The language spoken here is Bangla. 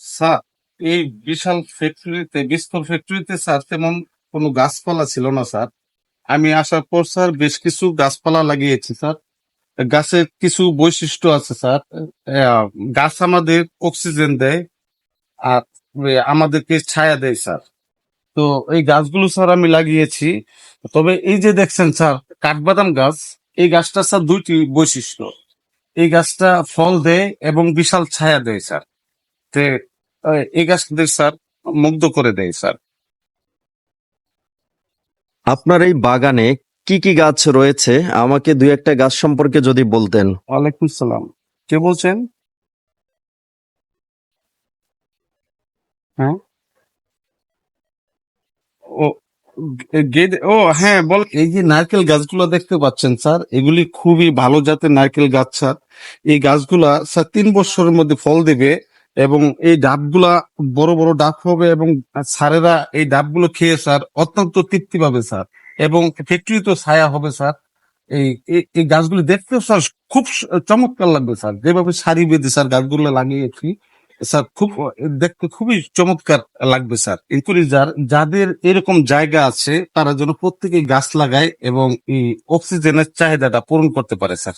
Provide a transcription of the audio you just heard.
স্যার, এই বিশাল ফ্যাক্টরিতে, বিস্তর ফ্যাক্টরিতে স্যার তেমন কোনো গাছপালা ছিল না স্যার। আমি আসার পর স্যার বেশ কিছু গাছপালা লাগিয়েছি স্যার। গাছের কিছু বৈশিষ্ট্য আছে স্যার। আহ, গাছ আমাদের অক্সিজেন দেয় আর আমাদেরকে ছায়া দেয় স্যার। তো এই গাছগুলো স্যার আমি লাগিয়েছি। তবে এই যে দেখছেন স্যার, কাঠবাদাম গাছ, এই গাছটা স্যার দুইটি বৈশিষ্ট্য। এই গাছটা ফল দেয় এবং বিশাল ছায়া দেয় স্যার। তে এই গাছদের স্যার মুগ্ধ করে দেয় স্যার। আপনার এই বাগানে কি কি গাছ রয়েছে আমাকে দুই একটা গাছ সম্পর্কে যদি বলতেন। ওয়ালাইকুম সালাম। কে বলছেন? হ্যাঁ। ও, ও হ্যাঁ, বল। এই যে নারকেল গাছগুলো দেখতে পাচ্ছেন স্যার, এগুলি খুবই ভালো জাতের নারকেল গাছ স্যার। এই গাছগুলা স্যার 3 বছরের মধ্যে ফল দেবে এবং এই ডাবগুলা বড় বড় ডাব হবে এবং স্যারেরা এই ডাবগুলো খেয়ে স্যার অত্যন্ত তৃপ্তি পাবে স্যার। এবং ফ্যাক্টরি তো ছায়া হবে স্যার। এই এই গাছগুলি দেখতেও স্যার খুব চমৎকার লাগবে স্যার, যেভাবে সারি বেঁধে স্যার গাছগুলো লাগিয়েছি স্যার। খুব দেখতে খুবই চমৎকার লাগবে স্যার। এগুলি যাদের এরকম জায়গা আছে তারা যেন প্রত্যেকে গাছ লাগায় এবং এই অক্সিজেনের চাহিদাটা পূরণ করতে পারে স্যার।